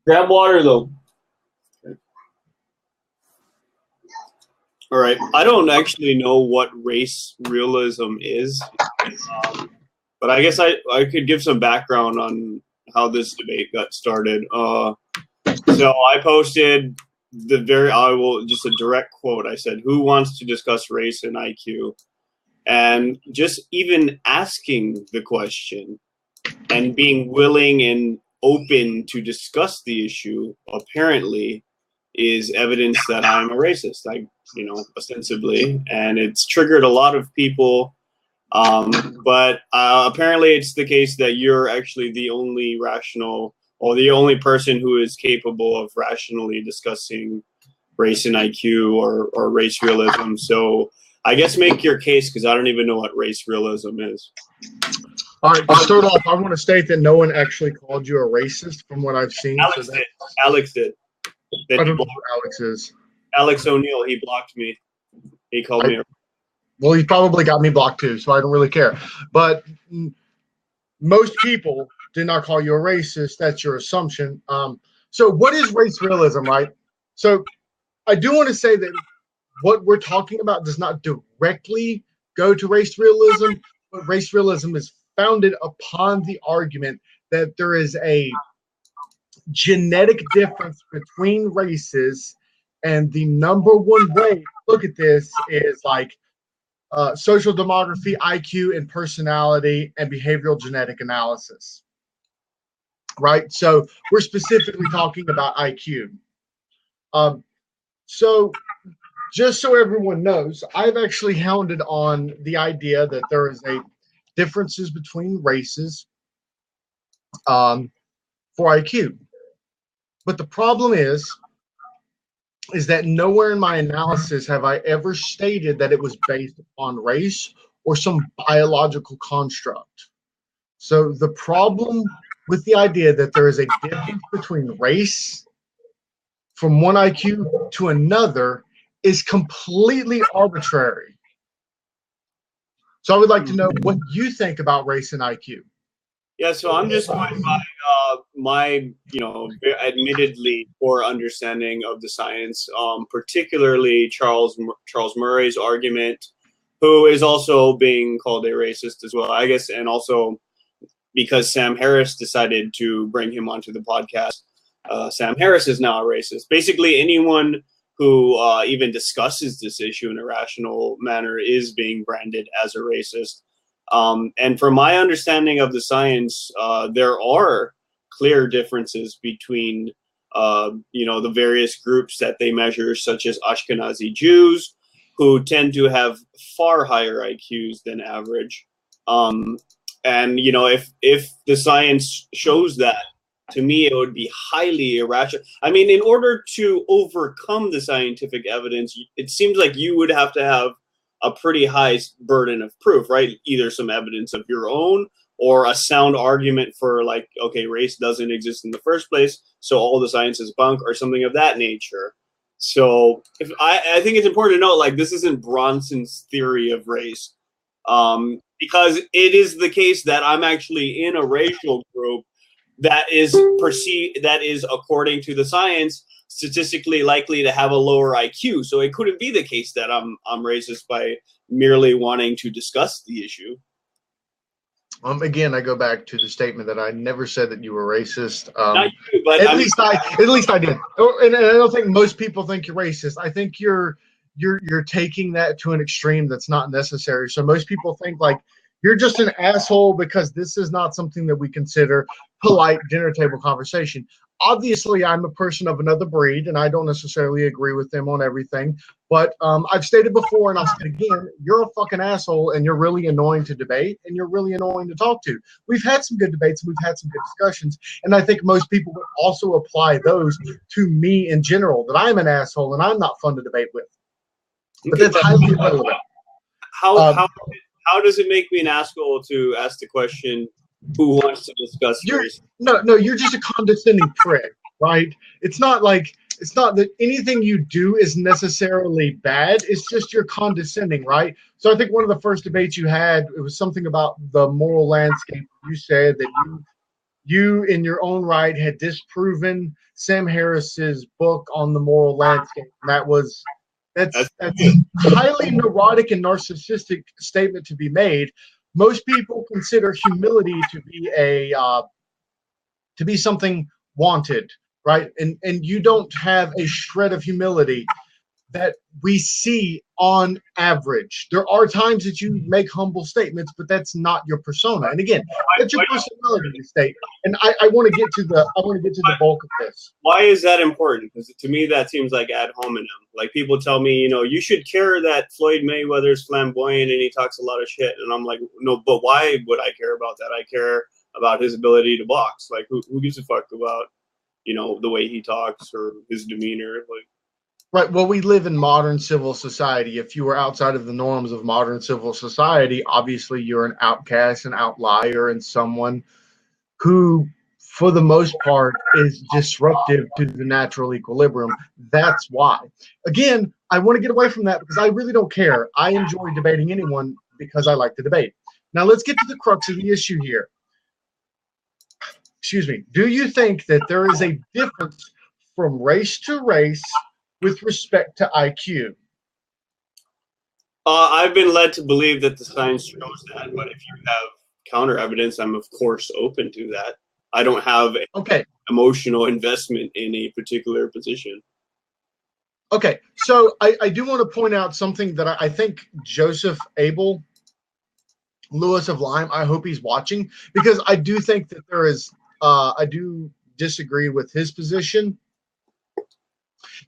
Grab water though. All right. I don't actually know what race realism is, but I guess I could give some background on how this debate got started. So I posted I will just a direct quote. I said, "Who wants to discuss race and IQ?" And just even asking the question and being willing and open to discuss the issue apparently is evidence that I'm a racist. Ostensibly, and it's triggered a lot of people. But apparently, it's the case that you're actually the only rational or the only person who is capable of rationally discussing race and IQ or race realism. So I guess make your case, because I don't even know what race realism is. All right, to start off, I want to state that no one actually called you a racist from what I've seen. Alex did. I don't know who Alex is. Alex O'Neill, he blocked me. He called me. Well, he probably got me blocked too, so I don't really care. But most people did not call you a racist. That's your assumption. So what is race realism, right? So I do want to say that what we're talking about does not directly go to race realism, but race realism is founded upon the argument that there is a genetic difference between races, and the number one way to look at this is like social demography, IQ, and personality, and behavioral genetic analysis. Right? So we're specifically talking about IQ. So just so everyone knows, I've actually hounded on the idea that there is a differences between races for IQ. But the problem is that nowhere in my analysis have I ever stated that it was based on race or some biological construct. So the problem with the idea that there is a difference between race from one IQ to another is completely arbitrary. So I would like to know what you think about race and IQ. Yeah, so I'm just going by my, admittedly poor understanding of the science, particularly Charles Murray's argument, who is also being called a racist as well, I guess, and also because Sam Harris decided to bring him onto the podcast, Sam Harris is now a racist. Basically, anyone who even discusses this issue in a rational manner is being branded as a racist. And from my understanding of the science, there are clear differences between, the various groups that they measure, such as Ashkenazi Jews, who tend to have far higher IQs than average. And, if the science shows that, to me, it would be highly irrational. I mean, in order to overcome the scientific evidence, it seems like you would have to have a pretty high burden of proof, right? Either some evidence of your own or a sound argument for like, okay, race doesn't exist in the first place, so all the science is bunk or something of that nature. So I think it's important to note, like, this isn't Bronson's theory of race, because it is the case that I'm actually in a racial group that is according to the science, statistically likely to have a lower IQ. So it couldn't be the case that I'm racist by merely wanting to discuss the issue. Again, I go back to the statement that I never said that you were racist. Not you, but at least I did. And I don't think most people think you're racist. I think you're taking that to an extreme that's not necessary. So most people think like you're just an asshole because this is not something that we consider polite dinner table conversation. Obviously, I'm a person of another breed, and I don't necessarily agree with them on everything. But I've stated before, and I'll say it again, you're a fucking asshole, and you're really annoying to debate, and you're really annoying to talk to. We've had some good debates, and we've had some good discussions, and I think most people would also apply those to me in general, that I'm an asshole, and I'm not fun to debate with. But that's highly irrelevant. How does it make me an asshole to ask the question, who wants to discuss race? No, you're just a condescending prick, right? It's not that anything you do is necessarily bad. It's just you're condescending, right? So I think one of the first debates you had, it was something about the moral landscape. You said that you in your own right had disproven Sam Harris's book on the moral landscape. And that's a highly neurotic and narcissistic statement to be made. Most people consider humility to be something wanted, right? And you don't have a shred of humility that we see on average. There are times that you make humble statements, but that's not your persona. And again, that's your personality state. And I want to get to the bulk of this. Why is that important? Because to me, that seems like ad hominem. Like people tell me, you should care that Floyd Mayweather's flamboyant and he talks a lot of shit. And I'm like, no, but why would I care about that? I care about his ability to box. Like who gives a fuck about, the way he talks or his demeanor? Like, right. Well, we live in modern civil society. If you were outside of the norms of modern civil society, obviously you're an outcast, an outlier, and someone who, for the most part, is disruptive to the natural equilibrium. That's why. Again, I want to get away from that because I really don't care. I enjoy debating anyone because I like to debate. Now, let's get to the crux of the issue here. Excuse me. Do you think that there is a difference from race to race with respect to IQ? I've been led to believe that the science shows that, but if you have counter evidence, I'm of course open to that. I don't have emotional investment in a particular position. Okay, so I do want to point out something that I think Joseph Abel Lewis of Lyme, I hope he's watching, because I do think that there is I do disagree with his position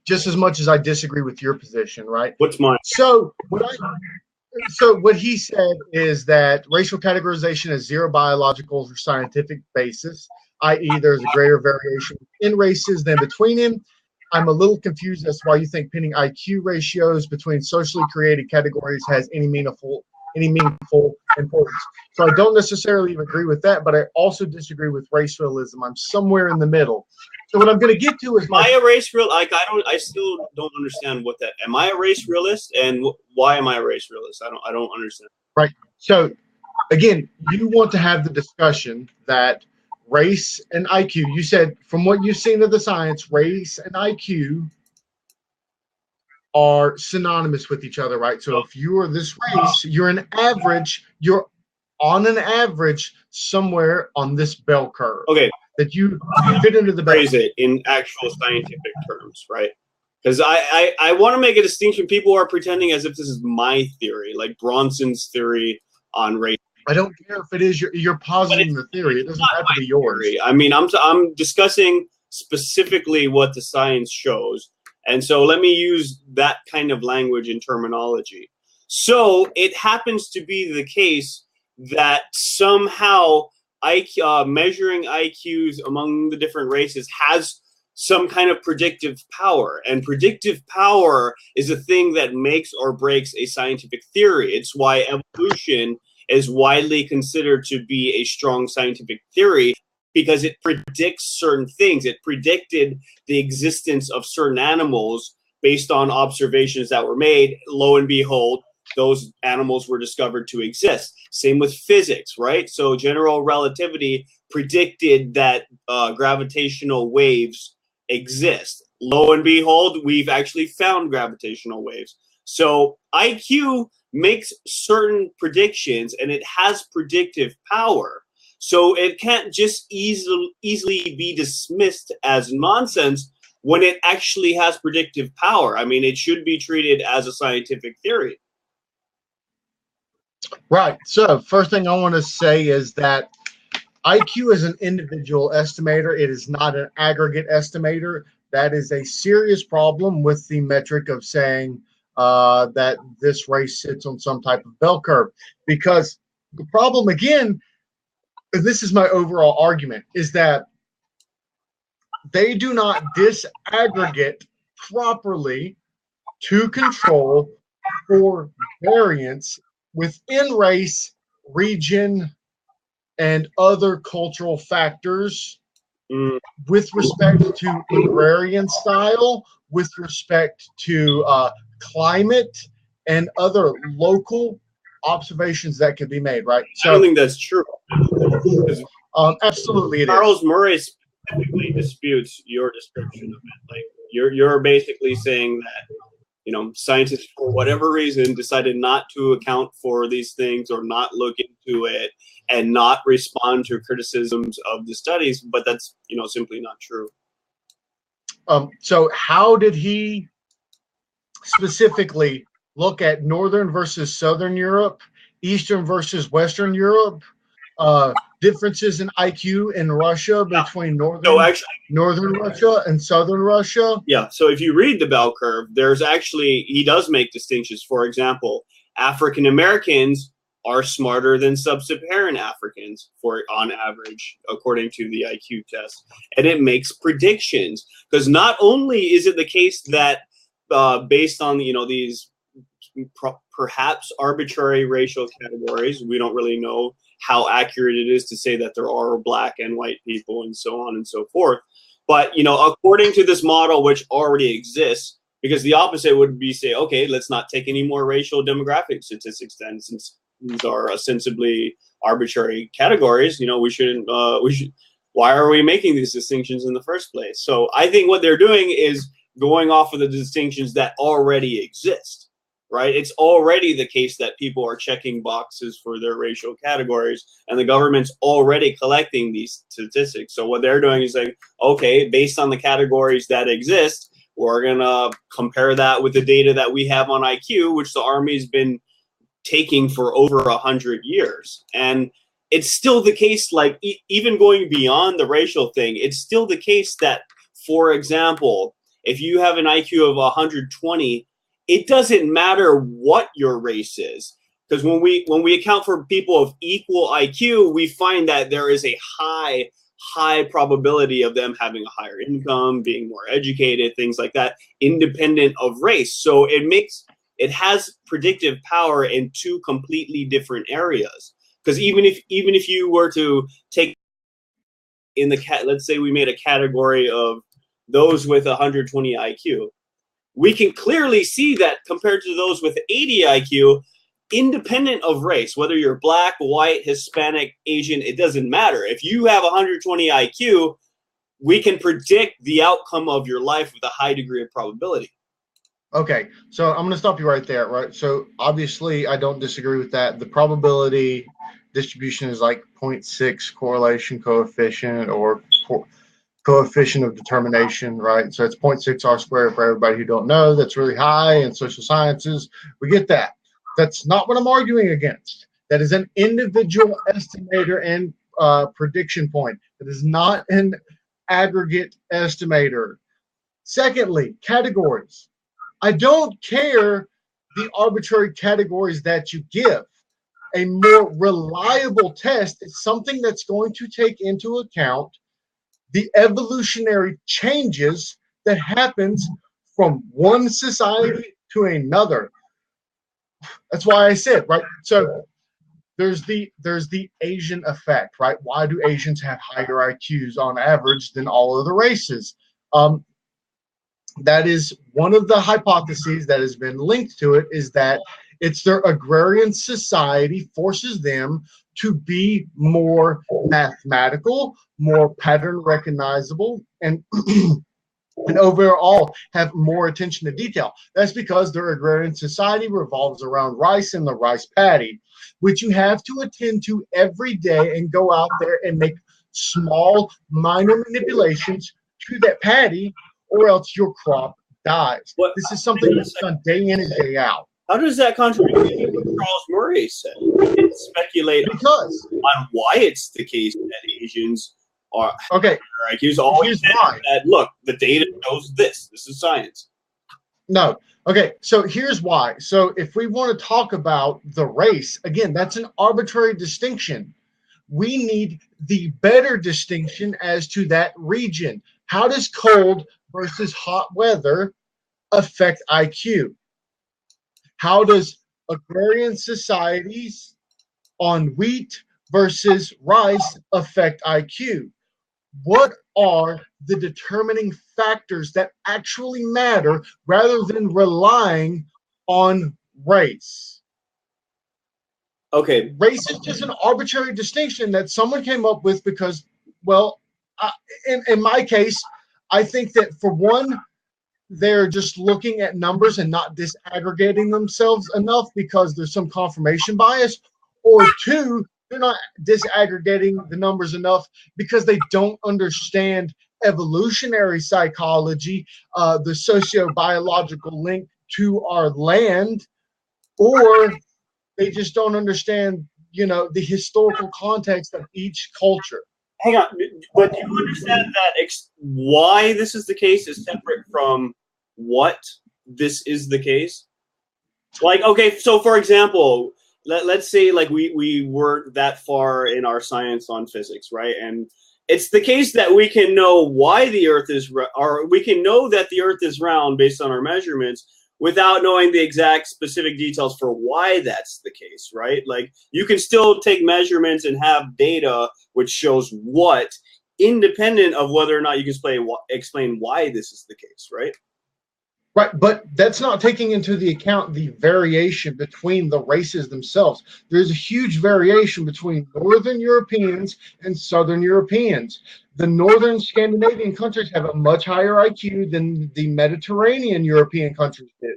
just as much as I disagree with your position, right? What's mine? So what he said is that racial categorization has zero biological or scientific basis, i.e. there's a greater variation in races than between them. I'm a little confused as to why you think pinning IQ ratios between socially created categories has any meaningful importance. So I don't necessarily agree with that, but I also disagree with race realism. I'm somewhere in the middle. So what I'm going to get to is am I a race real? Like I still don't understand what that. Am I a race realist? And why am I a race realist? I don't understand. Right. So again, you want to have the discussion that race and IQ. You said from what you've seen of the science, race and IQ are synonymous with each other, right? So if you are this race, you're on an average somewhere on this bell curve. Okay. That you fit into the phrase it in actual scientific terms, right? Because I want to make a distinction. People are pretending as if this is my theory, like Bronson's theory on race. I don't care if it is you're positing the theory. It doesn't have to be yours. Theory. I mean, I'm discussing specifically what the science shows. And so let me use that kind of language and terminology. So it happens to be the case that somehow measuring IQs among the different races has some kind of predictive power. And predictive power is a thing that makes or breaks a scientific theory. It's why evolution is widely considered to be a strong scientific theory, because it predicts certain things. It predicted the existence of certain animals based on observations that were made. Lo and behold, those animals were discovered to exist. Same with physics, right? So general relativity predicted that gravitational waves exist. Lo and behold, we've actually found gravitational waves. So IQ makes certain predictions and it has predictive power. So it can't just easily be dismissed as nonsense when it actually has predictive power. I mean, it should be treated as a scientific theory. Right. So first thing I want to say is that IQ is an individual estimator. It is not an aggregate estimator. That is a serious problem with the metric of saying that this race sits on some type of bell curve. Because the problem, again, this is my overall argument, is that they do not disaggregate properly to control for variance within race, region, and other cultural factors with respect to agrarian style, with respect to climate, and other local observations that can be made, right? So, I don't think that's true. Absolutely, it is. Charles Murray specifically disputes your description of it. Like you're basically saying that, you know, scientists for whatever reason decided not to account for these things or not look into it and not respond to criticisms of the studies, but that's, you know, simply not true. So how did he specifically look at Northern versus Southern Europe, Eastern versus Western Europe, differences in IQ in Russia between Northern Russia and Southern Russia? Yeah, so if you read the bell curve, there's actually, he does make distinctions. For example, African Americans are smarter than sub-Saharan Africans on average, according to the IQ test. And it makes predictions, because not only is it the case that based on, you know, these perhaps arbitrary racial categories, we don't really know how accurate it is to say that there are black and white people and so on and so forth. But, you know, according to this model, which already exists, because the opposite would be say, okay, let's not take any more racial demographic statistics then, since these are ostensibly arbitrary categories. You know, we shouldn't, why are we making these distinctions in the first place? So I think what they're doing is going off of the distinctions that already exist, right? It's already the case that people are checking boxes for their racial categories, and the government's already collecting these statistics. So what they're doing is like, okay, based on the categories that exist, we're gonna compare that with the data that we have on IQ, which the Army's been taking for over 100 years. And it's still the case, like even going beyond the racial thing, it's still the case that, for example, if you have an IQ of 120, it doesn't matter what your race is, because when we account for people of equal IQ, we find that there is a high probability of them having a higher income, being more educated, things like that, independent of race. So it has predictive power in two completely different areas. Because even if you were to take in the let's say we made a category of those with 120 IQ, we can clearly see that compared to those with 80 IQ, independent of race, whether you're black, white, Hispanic, Asian, it doesn't matter. If you have 120 IQ, we can predict the outcome of your life with a high degree of probability. Okay, so I'm going to stop you right there, right? So obviously, I don't disagree with that. The probability distribution is like 0.6 correlation coefficient or coefficient of determination, right? So it's 0.6 R squared for everybody who don't know. That's really high in social sciences. We get that. That's not what I'm arguing against. That is an individual estimator and prediction point. It is not an aggregate estimator. Secondly, categories. I don't care the arbitrary categories that you give. A more reliable test is something that's going to take into account the evolutionary changes that happens from one society to another. That's why I said, right? So there's the Asian effect, right? Why do Asians have higher IQs on average than all other races? That is one of the hypotheses that has been linked to it, is that it's their agrarian society forces them to be more mathematical, more pattern recognizable, and and overall have more attention to detail. That's because their agrarian society revolves around rice and the rice paddy, which you have to attend to every day and go out there and make small, minor manipulations to that paddy, or else your crop dies. This is something that's done day in and day out. How does that contradict what Charles Murray said? We can speculate on why it's the case that Asians are okay. IQs. Always that look, the data shows this. This is science. No. Okay, so here's why. So if we want to talk about the race, again, that's an arbitrary distinction. We need the better distinction as to that region. How does cold versus hot weather affect IQ? How does agrarian societies on wheat versus rice affect IQ? What are the determining factors that actually matter rather than relying on race? Okay. Race is just an arbitrary distinction that someone came up with because, well, in my case, I think that for one, they're just looking at numbers and not disaggregating themselves enough because there's some confirmation bias, or two, they're not disaggregating the numbers enough because they don't understand evolutionary psychology, the sociobiological link to our land, or they just don't understand, the historical context of each culture. Hang on, but do you understand that why this is the case is separate from what this is the case? Like, okay, so for example, let's say like we weren't that far in our science on physics, right? And it's the case that we can know why the Earth is, or we can know that the Earth is round based on our measurements without knowing the exact specific details for why that's the case, right? Like, you can still take measurements and have data which shows what, independent of whether or not you can explain why this is the case, right? Right, but that's not taking into the account the variation between the races themselves. There's a huge variation between Northern Europeans and Southern Europeans. The Northern Scandinavian countries have a much higher IQ than the Mediterranean European countries do.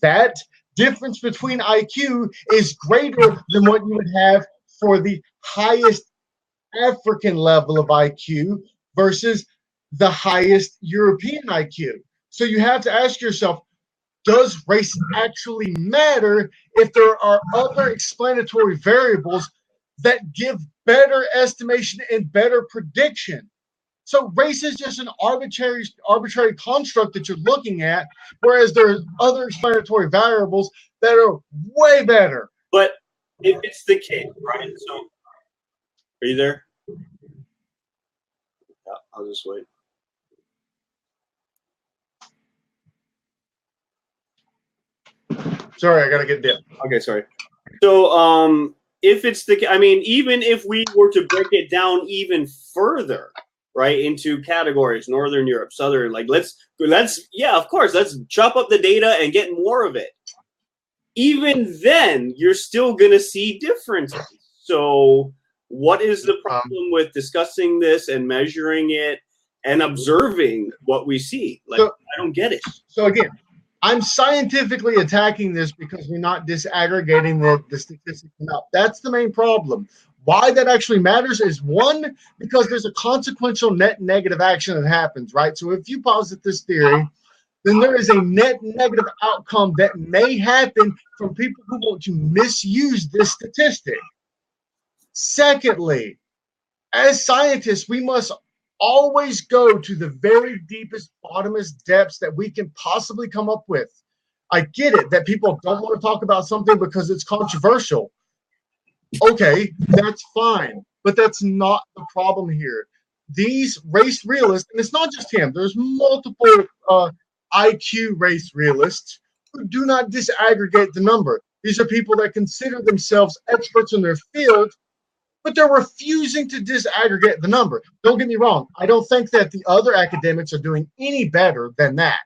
That difference between IQ is greater than what you would have for the highest African level of IQ versus the highest European IQ. So you have to ask yourself, does race actually matter if there are other explanatory variables that give better estimation and better prediction? So race is just an arbitrary construct that you're looking at, whereas there's other explanatory variables that are way better. But if it's the case, right? So, are you there? Yeah, I'll just wait. Sorry, I gotta get dip. Okay, sorry. So, if it's I mean, even if we were to break it down even further, right, into categories, Northern Europe, Southern, like yeah, of course, let's chop up the data and get more of it. Even then, you're still gonna see differences. So, what is the problem with discussing this and measuring it and observing what we see? Like, I don't get it. So again, I'm scientifically attacking this because we're not disaggregating the statistics enough. That's the main problem. Why that actually matters is, one, because there's a consequential net negative action that happens, right? So if you posit this theory, then there is a net negative outcome that may happen from people who want to misuse this statistic. Secondly, as scientists, we must always go to the very deepest, bottomest depths that we can possibly come up with. I get it that people don't want to talk about something because it's controversial. Okay, that's fine, but that's not the problem here. These race realists, and it's not just him, there's multiple IQ race realists who do not disaggregate the number. These are people that consider themselves experts in their field, but they're refusing to disaggregate the number. Don't get me wrong. I don't think that the other academics are doing any better than that.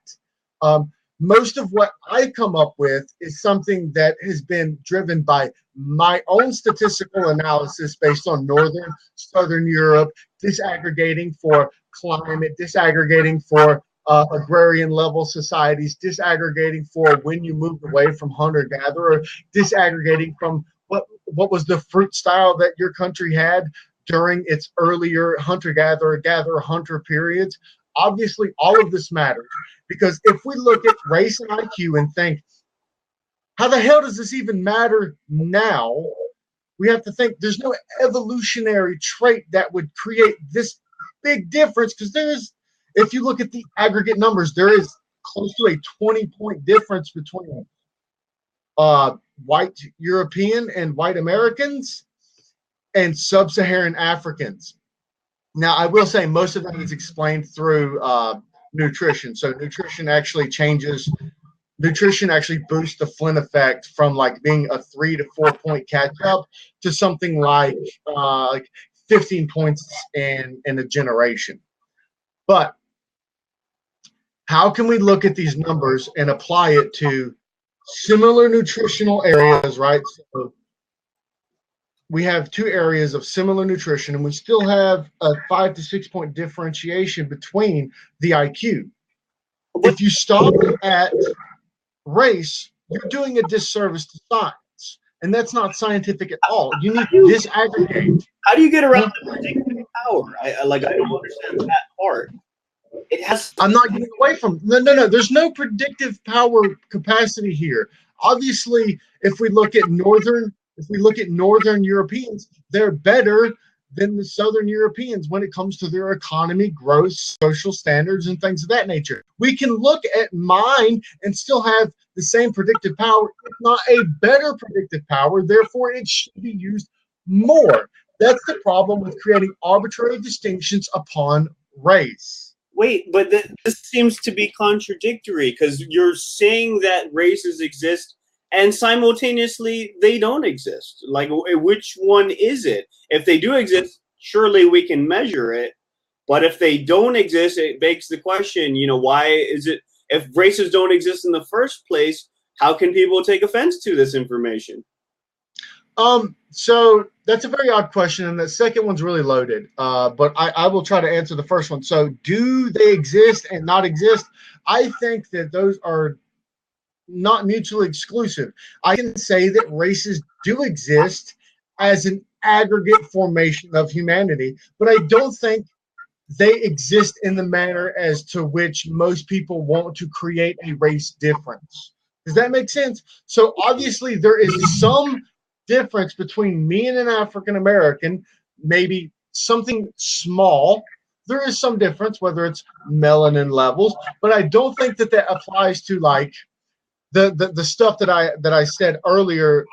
Most of what I come up with is something that has been driven by my own statistical analysis based on Northern, Southern Europe, disaggregating for climate, disaggregating for agrarian level societies, disaggregating for when you moved away from hunter-gatherer, disaggregating from what was the fruit style that your country had during its earlier hunter-gatherer, gatherer-hunter periods. Obviously, all of this matters, because if we look at race and IQ and think, how the hell does this even matter now? We have to think there's no evolutionary trait that would create this big difference, because if you look at the aggregate numbers, there is close to a 20-point difference between white European and white Americans and sub-Saharan Africans. Now, I will say most of that is explained through nutrition. So nutrition actually boosts the Flynn effect from like being a 3 to 4 point catch up to something like 15 points in a generation. But how can we look at these numbers and apply it to similar nutritional areas, right? So we have two areas of similar nutrition, and we still have a 5 to 6 point differentiation between the IQ. If you stop at race, you're doing a disservice to science, and that's not scientific at all. You need to disaggregate. How do you get around the predictive power? I don't understand that part. It has. I'm not getting away from. No. There's no predictive power capacity here. Obviously, if we look at northern Europeans, they're better than the Southern Europeans when it comes to their economy, growth, social standards, and things of that nature. We can look at mine and still have the same predictive power, if not a better predictive power. Therefore, it should be used more. That's the problem with creating arbitrary distinctions upon race. Wait, but this seems to be contradictory, because you're saying that races exist and simultaneously they don't exist. Like, which one is it? If they do exist, surely we can measure it. But if they don't exist, it begs the question, why is it, if races don't exist in the first place, how can people take offense to this information? So that's a very odd question, and the second one's really loaded. But I will try to answer the first one. So, do they exist and not exist? I think that those are not mutually exclusive. I can say that races do exist as an aggregate formation of humanity, but I don't think they exist in the manner as to which most people want to create a race difference. Does that make sense? So obviously there is some difference between me and an African American, maybe something small. There is some difference, whether it's melanin levels, but I don't think that applies to like the stuff that I said earlier,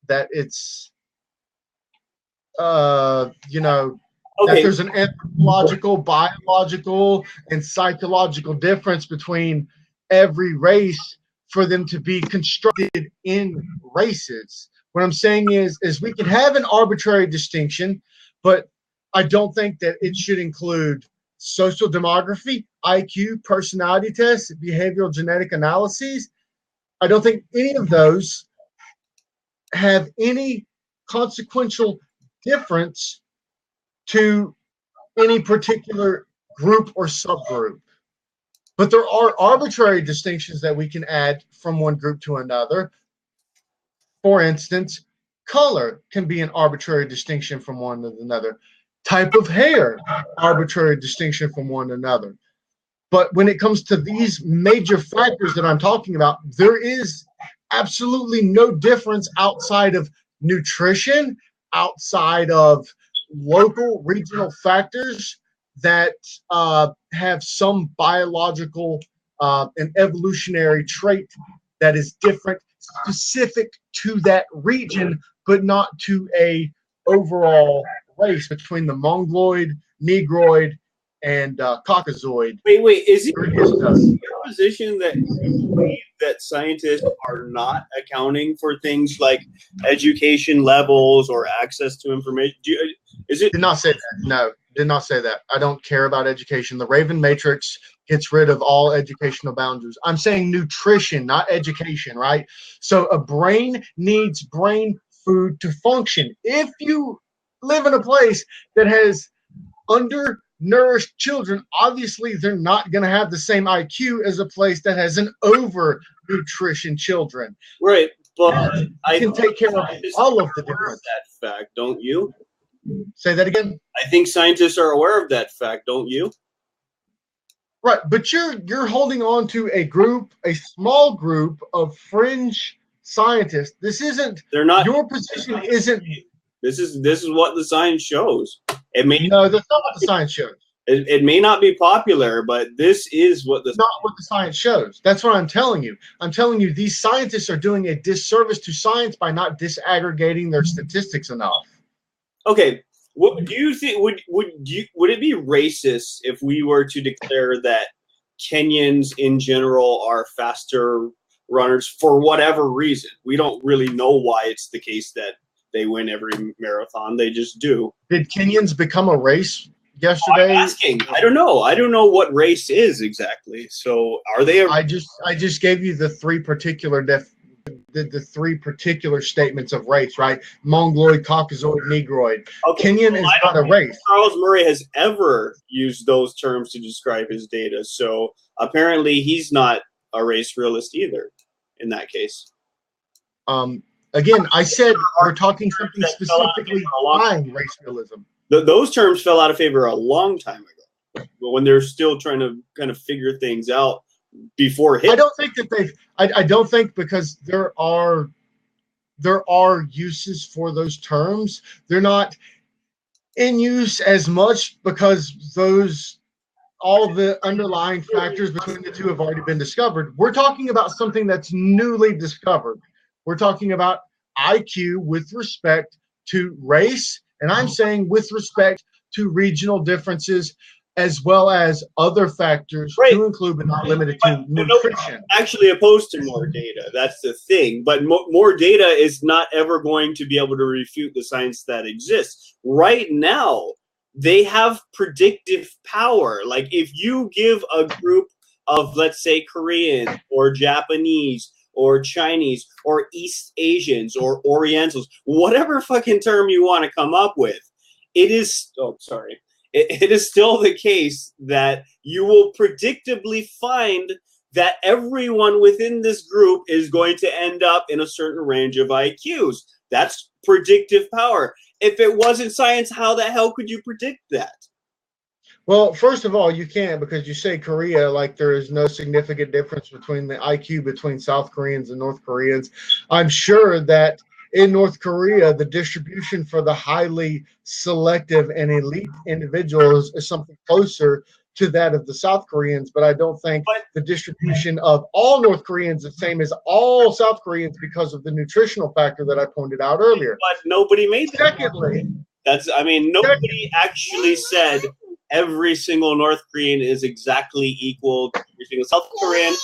that it's Okay. that there's an anthropological, biological, and psychological difference between every race for them to be constructed in races. What I'm saying is we can have an arbitrary distinction, but I don't think that it should include social demography, IQ, personality tests, behavioral genetic analyses. I don't think any of those have any consequential difference to any particular group or subgroup. But there are arbitrary distinctions that we can add from one group to another. For instance, color can be an arbitrary distinction from one to another. Type of hair, arbitrary distinction from one to another. But when it comes to these major factors that I'm talking about, there is absolutely no difference outside of nutrition, outside of local, regional factors that have some biological and evolutionary trait that is different, specific to that region, but not to a overall race between the Mongoloid, Negroid, and Caucasoid. Wait, is it your position that scientists are not accounting for things like education levels or access to information? Did not say that. No, did not say that. I don't care about education. The Raven Matrix gets rid of all educational boundaries. I'm saying nutrition, not education, right? So a brain needs brain food to function. If you live in a place that has undernourished children, obviously they're not going to have the same IQ as a place that has an over-nutrition children. Right, but I can take care of all of the difference. That fact, don't you? Say that again. I think scientists are aware of that fact, don't you? Right, but you're holding on to a small group of fringe scientists. This isn't. They're not. Your position isn't. This is what the science shows. It may no, that's not what the science shows. It may not be popular, but this is what the. Not what the science shows. That's what I'm telling you. I'm telling you these scientists are doing a disservice to science by not disaggregating their statistics enough. Okay, what do you think? Would it be racist if we were to declare that Kenyans in general are faster runners for whatever reason? We don't really know why it's the case that they win every marathon. They just do. Did Kenyans become a race yesterday? I'm asking. I don't know. I don't know what race is exactly. So are they? I just gave you the three particular the three particular statements of race, right? Mongoloid, Caucasoid, Negroid. Okay, Kenyan well, is I not a don't think race. Charles Murray has ever used those terms to describe his data. So apparently he's not a race realist either in that case. Again, I said we're talking Terms something that fell out of specifically favor a long time. behind race realism. Those terms fell out of favor a long time ago, but when they're still trying to kind of figure things out before Hitler. I don't think that they've. I don't think, because there are uses for those terms. They're not in use as much because all the underlying factors between the two have already been discovered. We're talking about something that's newly discovered. We're talking about IQ with respect to race, and I'm saying with respect to regional differences, as well as other factors, right, to include but not limited to nutrition. Actually opposed to more data. That's the thing. But more data is not ever going to be able to refute the science that exists. Right now, they have predictive power. Like if you give a group of, let's say, Korean or Japanese or Chinese or East Asians or Orientals, whatever fucking term you want to come up with, it is, it is still the case that you will predictably find that everyone within this group is going to end up in a certain range of IQs. That's predictive power. If it wasn't science, how the hell could you predict that? Well, first of all, you can't, because you say Korea like there is no significant difference between the IQ between South Koreans and North Koreans. I'm sure that in North Korea, the distribution for the highly selective and elite individuals is something closer to that of the South Koreans, but I don't think the distribution of all North Koreans is the same as all South Koreans because of the nutritional factor that I pointed out earlier. But nobody made that. Secondly, nobody actually said every single North Korean is exactly equal to every single South Korean.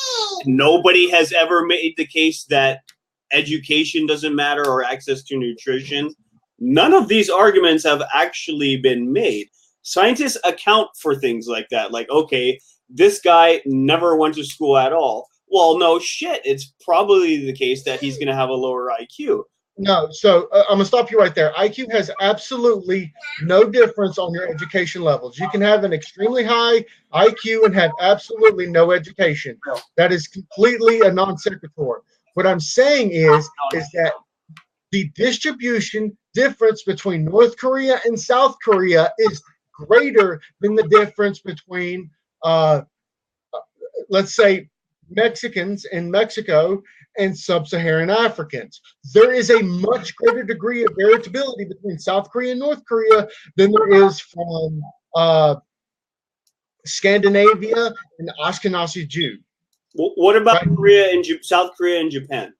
Nobody has ever made the case that education doesn't matter or access to nutrition. None of these arguments have actually been made. Scientists account for things like that. Like, okay, this guy never went to school at all. Well, no shit. It's probably the case that he's going to have a lower IQ. No, so I'm going to stop you right there. IQ has absolutely no difference on your education levels. You can have an extremely high IQ and have absolutely no education. That is completely a non sequitur. What I'm saying is that the distribution difference between North Korea and South Korea is greater than the difference between, let's say, Mexicans in Mexico and sub-Saharan Africans. There is a much greater degree of variability between South Korea and North Korea than there is from Scandinavia and Ashkenazi Jew. What about Korea and South Korea and Japan?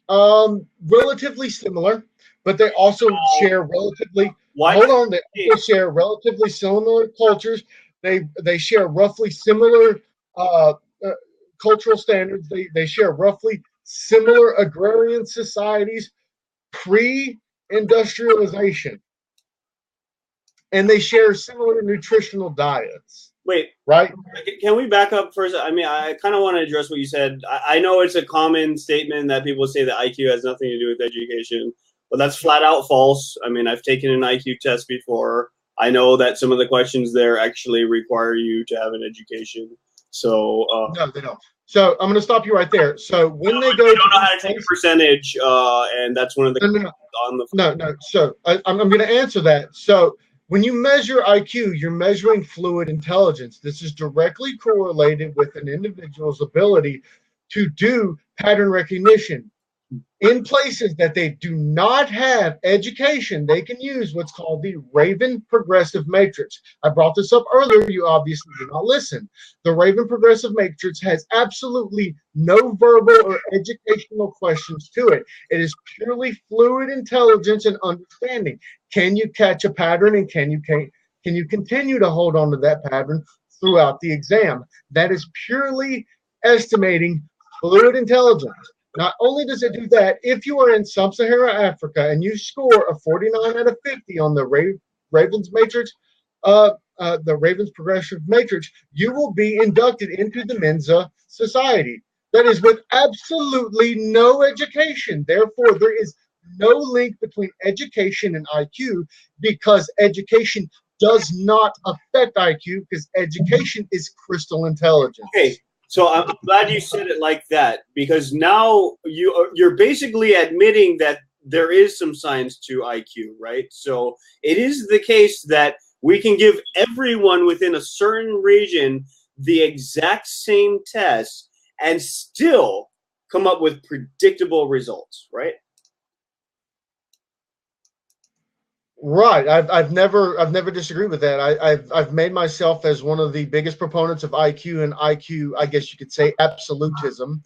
Relatively similar, but they also share relatively. They share relatively similar cultures. They share roughly similar cultural standards. They share roughly similar agrarian societies pre-industrialization, and they share similar nutritional diets. Wait, right? Can we back up first? I mean, I kind of want to address what you said. I know it's a common statement that people say that IQ has nothing to do with education, but that's flat out false. I mean, I've taken an IQ test before. I know that some of the questions there actually require you to have an education. So no, they don't. So I'm going to stop you right there. So when they go, you don't know how to take a percentage, and that's one of the no. So I'm going to answer that. So when you measure IQ, you're measuring fluid intelligence. This is directly correlated with an individual's ability to do pattern recognition. In places that they do not have education, they can use what's called the Raven Progressive Matrix. I brought this up earlier. You obviously did not listen. The Raven Progressive Matrix has absolutely no verbal or educational questions to it. It is purely fluid intelligence and understanding. Can you catch a pattern, and can you continue to hold on to that pattern throughout the exam? That is purely estimating fluid intelligence. Not only does it do that, if you are in sub-Saharan Africa and you score a 49 out of 50 on the Ravens Matrix, the Ravens Progressive Matrix, you will be inducted into the Mensa Society. that is with absolutely no education. Therefore, there is no link between education and IQ because education does not affect IQ because education is crystal Okay, intelligence. so I'm glad you said it like that because now you're basically admitting that there is some science to IQ, right? So it is the case that we can give everyone within a certain region the exact same test and still come up with predictable results, right? Right. I've never disagreed with that. I've made myself as one of the biggest proponents of IQ and IQ, I guess you could say absolutism.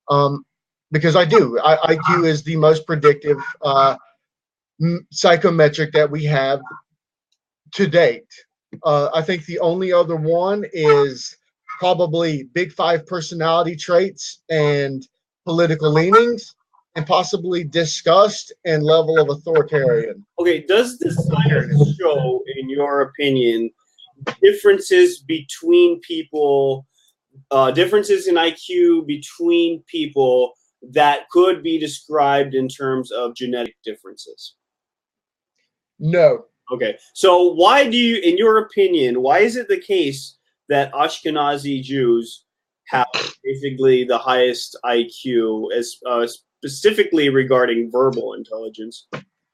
Um, because I do. IQ is the most predictive psychometric that we have to date. I think the only other one is probably big five personality traits and political leanings, and possibly disgust and level of authoritarian. Okay, does the science show, in your opinion, differences between people, differences in IQ between people that could be described in terms of genetic differences? No. Okay, so why do you, in your opinion, why is it the case that Ashkenazi Jews have basically the highest IQ, as specifically regarding verbal intelligence,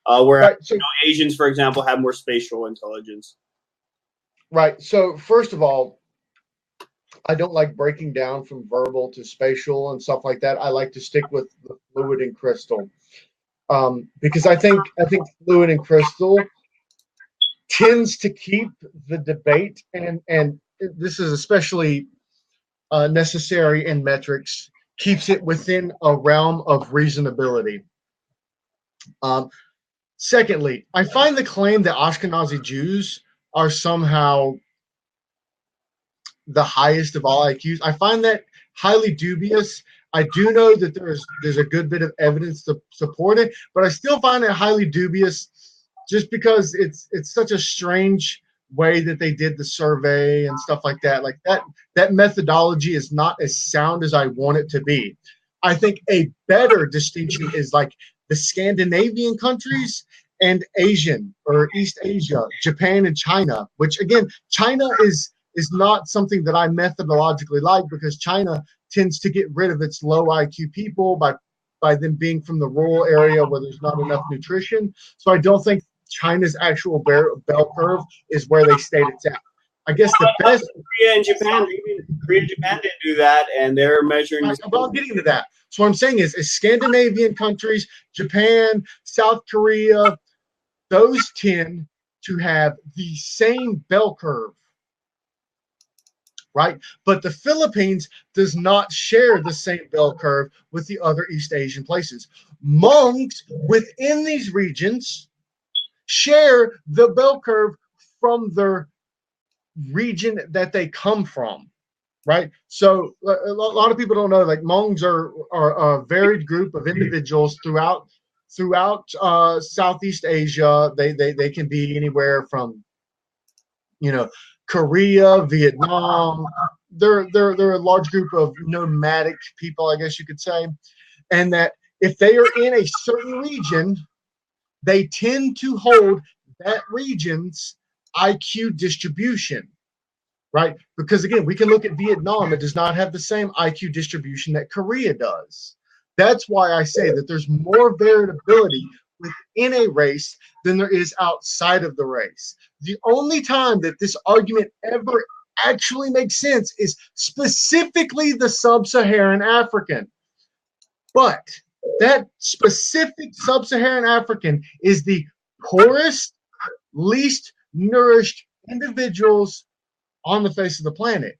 whereas Right. So Asians, for example, have more spatial intelligence? right. So first of all, I don't like breaking down from verbal to spatial and stuff like that. I like to stick with the fluid and crystal, because I think fluid and crystal tends to keep the debate, and this is especially necessary in metrics, keeps it within a realm of reasonability. Um, Secondly, I find the claim that Ashkenazi Jews are somehow the highest of all IQs. I find that highly dubious. I do know that there's a good bit of evidence to support it, but I still find it highly dubious just because it's such a strange way that they did the survey and stuff like that. Like that methodology is not as sound as I want it to be. I think a better distinction is like the Scandinavian countries and Asian or East Asia, Japan and China, which again, China is not something that I methodologically like because China tends to get rid of its low IQ people by them being from the rural area where there's not enough nutrition. So I don't think China's actual bell curve is where they state it's at. I guess the best. Korea and Japan, Korea and Japan didn't do that, and they're measuring. Well, I'm getting to that. So what I'm saying is Scandinavian countries, Japan, South Korea, those tend to have the same bell curve, right? But the Philippines does not share the same bell curve with the other East Asian places. Hmongs within these regions share the bell curve from their region that they come from, right? So a lot of people don't know, like Hmongs are a varied group of individuals throughout Southeast Asia. They can be anywhere from, Korea, Vietnam. They're a large group of nomadic people, I guess you could say, and that if they are in a certain region, they tend to hold that region's IQ distribution, right? Because again, we can look at Vietnam; it does not have the same IQ distribution that Korea does. That's why I say that there's more variability within a race than there is outside of the race. The only time that this argument ever actually makes sense is specifically the sub-Saharan African. But that specific sub-Saharan African is the poorest, least nourished individuals on the face of the planet.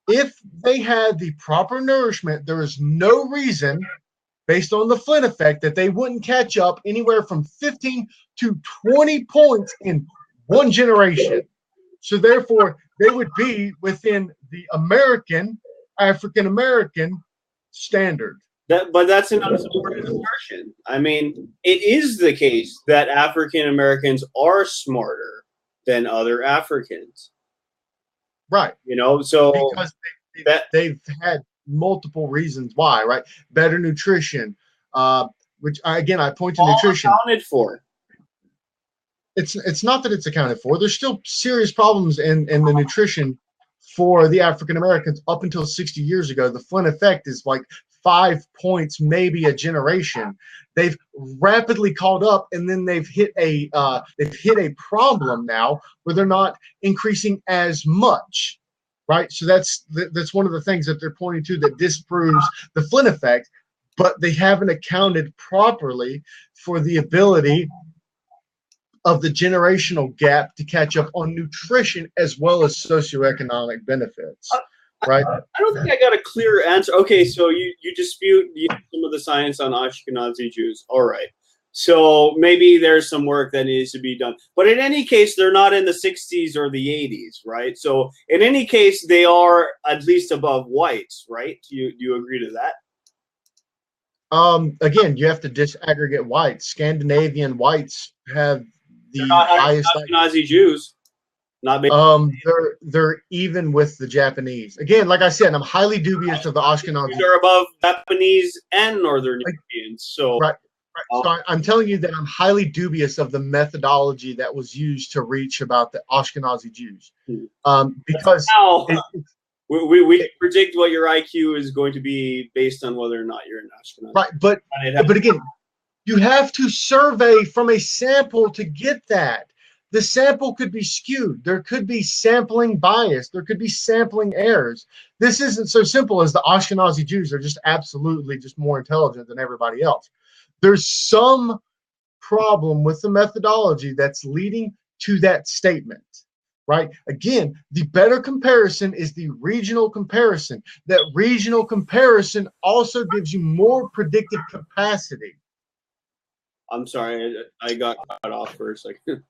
If they had the proper nourishment, there is no reason, based on the Flynn effect, that they wouldn't catch up anywhere from 15 to 20 points in one generation. So therefore, they would be within the African American standard. But that's an unsupported assertion. I mean, it is the case that African Americans are smarter than other Africans. Right. So because they've had multiple reasons why, right? Better nutrition, which again, I point to All nutrition. accounted for. It's not that it's accounted for. There's still serious problems in the nutrition for the African Americans up until 60 years ago. The Flynn effect is like 5 points, maybe a generation. They've rapidly caught up, and then they've hit a problem now where they're not increasing as much, right? So that's one of the things that they're pointing to that disproves the Flynn effect, but they haven't accounted properly for the ability of the generational gap to catch up on nutrition as well as socioeconomic benefits, right? I don't think I got a clear answer. Okay, so you dispute some of the science on Ashkenazi Jews. All right. So maybe there's some work that needs to be done. But in any case, they're not in the 60s or the 80s, right? So in any case, they are at least above whites, right? Do you agree to that? Again, you have to disaggregate whites. Scandinavian whites have the highest Ashkenazi Jews. Not they're even with the Japanese. Again, like I said, I'm highly dubious of the Ashkenazi. They're above Japanese and Northern Europeans. So right. So I'm telling you that I'm highly dubious of the methodology that was used to reach about the Ashkenazi Jews, because we can predict what your IQ is going to be based on whether or not you're an Ashkenazi. Right, but again, you have to survey from a sample to get that. The sample could be skewed. There could be sampling bias. There could be sampling errors. This isn't so simple as the Ashkenazi Jews are just absolutely just more intelligent than everybody else. There's some problem with the methodology that's leading to that statement, right? Again, the better comparison is the regional comparison. That regional comparison also gives you more predictive capacity. I'm sorry, I got cut off for a second.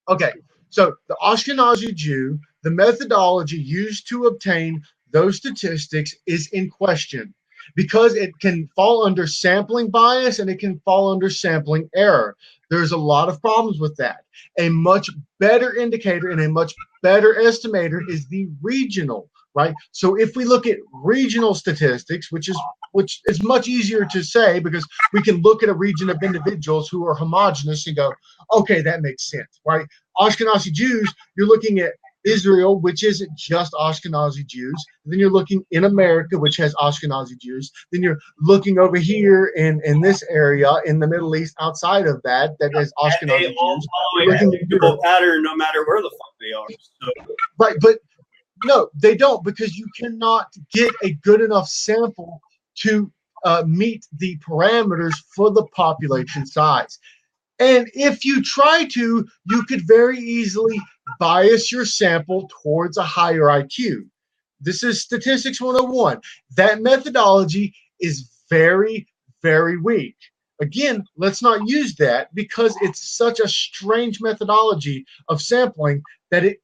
Okay, so the Ashkenazi Jew, the methodology used to obtain those statistics is in question because it can fall under sampling bias and it can fall under sampling error. There's a lot of problems with that. A much better indicator and a much better estimator is the regional, right? So if we look at regional statistics, which is much easier to say because we can look at a region of individuals who are homogenous and go, okay, that makes sense, right? Ashkenazi Jews, you're looking at Israel, which isn't just Ashkenazi Jews. Then you're looking in America, which has Ashkenazi Jews. Then you're looking over here in this area in the Middle East outside of that has Ashkenazi Jews. Follow a predictable pattern no matter where the fuck they are. So. Right, but no, they don't, because you cannot get a good enough sample to meet the parameters for the population size. And if you try to, you could very easily bias your sample towards a higher IQ. This is Statistics 101. That methodology is very, very weak. Again, let's not use that because it's such a strange methodology of sampling that it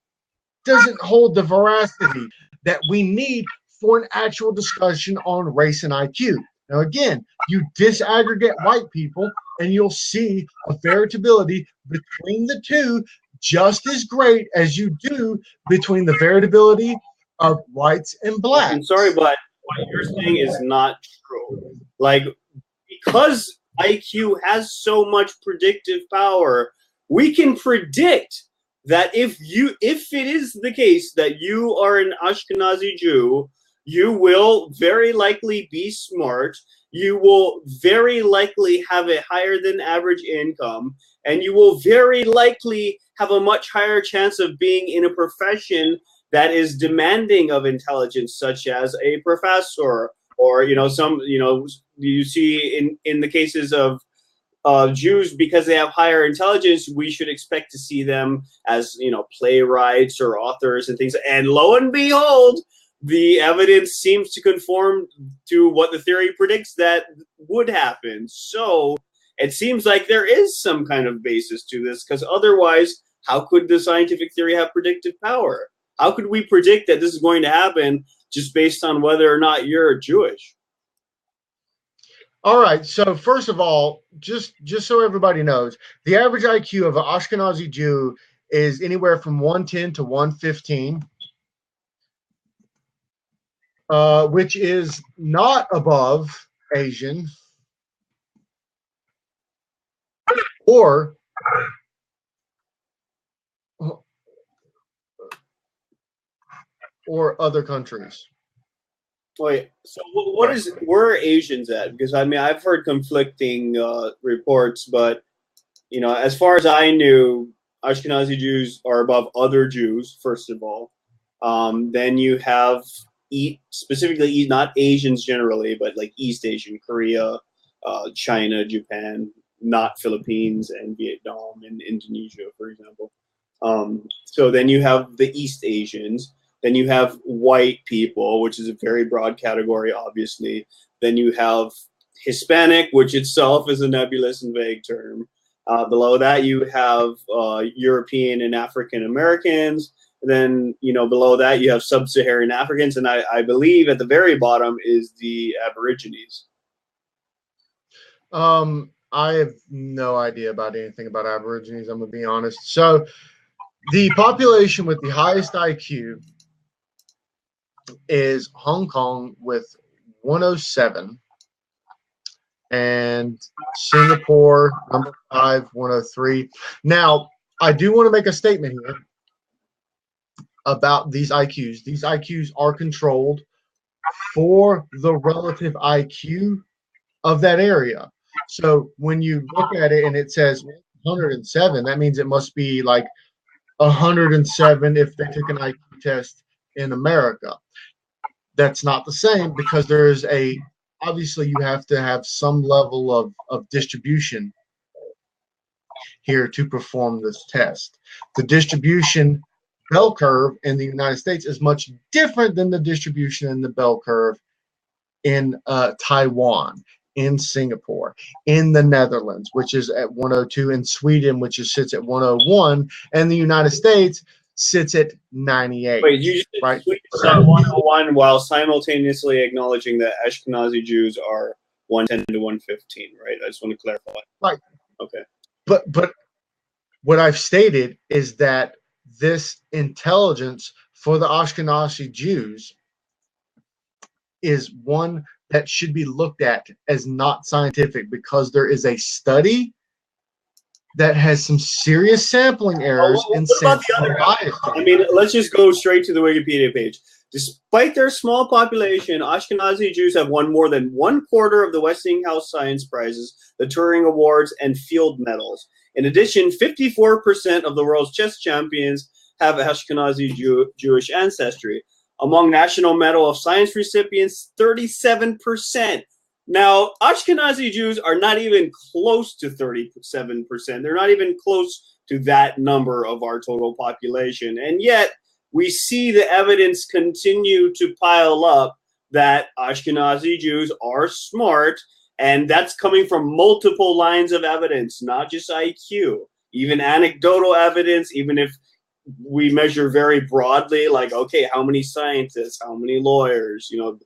doesn't hold the veracity that we need for an actual discussion on race and IQ. Now, again, you disaggregate white people and you'll see a variability between the two just as great as you do between the variability of whites and blacks. I'm sorry, but what you're saying is not true. Like, because IQ has so much predictive power, we can predict that if it is the case that you are an Ashkenazi Jew, you will very likely be smart, you will very likely have a higher than average income, and you will very likely have a much higher chance of being in a profession that is demanding of intelligence, such as a professor, or you see in the cases of Jews, because they have higher intelligence, we should expect to see them as playwrights or authors and things. And lo and behold, the evidence seems to conform to what the theory predicts that would happen. So it seems like there is some kind of basis to this, because otherwise, how could the scientific theory have predictive power? How could we predict that this is going to happen just based on whether or not you're Jewish? All right, so first of all, just so everybody knows, the average IQ of an Ashkenazi Jew is anywhere from 110 to 115. which is not above Asian or other countries. Wait, so where are Asians at? Because I mean, I've heard conflicting reports, but you know, as far as I knew, Ashkenazi Jews are above other Jews, first of all. Then you have specifically not Asians generally, but like East Asian, Korea, China, Japan, not Philippines and Vietnam and Indonesia, for example. So then you have the East Asians. Then you have white people, which is a very broad category, obviously. Then you have Hispanic, which itself is a nebulous and vague term. Below that, you have European and African Americans. Then, you know, below that, you have sub-Saharan Africans. And I believe at the very bottom is the Aborigines. I have no idea about anything about Aborigines, I'm going to be honest. So the population with the highest IQ is Hong Kong with 107 and Singapore number 5, 103. Now, I do want to make a statement here about these IQs. These IQs are controlled for the relative IQ of that area. So when you look at it and it says 107, that means it must be like 107 if they took an IQ test in America. That's not the same because there's obviously you have to have some level of distribution here to perform this test. The distribution bell curve in the United States is much different than the distribution in the bell curve in Taiwan, in Singapore, in the Netherlands, which is at 102, in Sweden, which sits at 101, and the United States sits at 98. Wait, you just right? Sweden at 101 while simultaneously acknowledging that Ashkenazi Jews are 110 to 115, right? I just want to clarify. Right. Okay. But what I've stated is that this intelligence for the Ashkenazi Jews is one that should be looked at as not scientific because there is a study that has some serious sampling errors and sampling bias. I mean, let's just go straight to the Wikipedia page. Despite their small population, Ashkenazi Jews have won more than 1/4 of the Westinghouse Science Prizes, the Turing Awards, and field medals. In addition, 54% of the world's chess champions have Ashkenazi Jewish ancestry. Among National Medal of Science recipients, 37%. Now, Ashkenazi Jews are not even close to 37%. They're not even close to that number of our total population. And yet, we see the evidence continue to pile up that Ashkenazi Jews are smart, and that's coming from multiple lines of evidence, not just IQ, even anecdotal evidence, even if we measure very broadly, like, okay, how many scientists, how many lawyers, you know,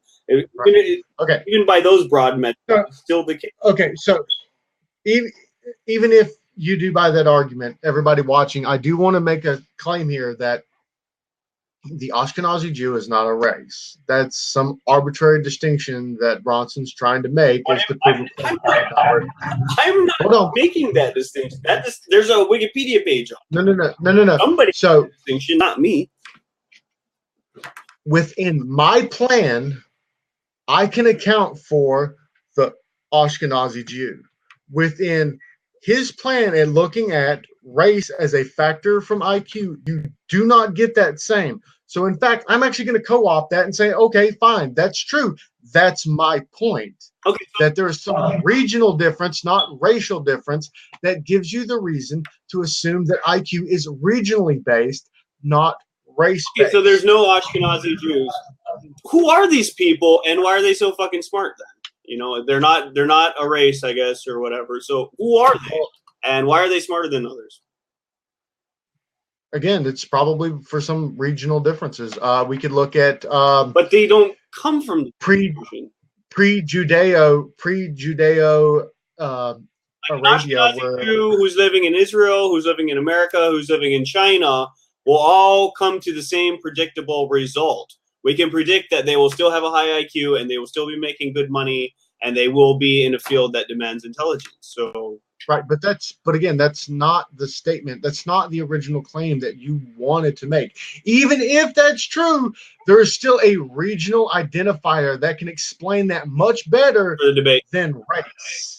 okay, even by those broad metrics, it's still the case. Okay, so even if you do buy that argument, everybody watching, I do want to make a claim here that the Ashkenazi Jew is not a race. That's some arbitrary distinction that Bronson's trying to make. I'm not making that distinction. There's a Wikipedia page on. No. Somebody so distinction, not me. Within my plan, I can account for the Ashkenazi Jew. Within his plan and looking at race as a factor from IQ, you do not get that same. So in fact, I'm actually going to co-opt that and say, okay, fine, that's true. That's my point. Okay. That there's some regional difference, not racial difference, that gives you the reason to assume that IQ is regionally based, not race-based. Okay, so there's no Ashkenazi Jews. Who are these people, and why are they so fucking smart then? You know, they're not a race, I guess, or whatever. So who are they, and why are they smarter than others? Again, it's probably for some regional differences. We could look at, but they don't come from pre-Judeo Arabia, where Jew who's living in Israel, who's living in America, who's living in China, will all come to the same predictable result. We can predict that they will still have a high IQ and they will still be making good money and they will be in a field that demands intelligence. So right, but again, that's not the statement. That's not the original claim that you wanted to make. Even if that's true, there is still a regional identifier that can explain that much better for the debate. than race.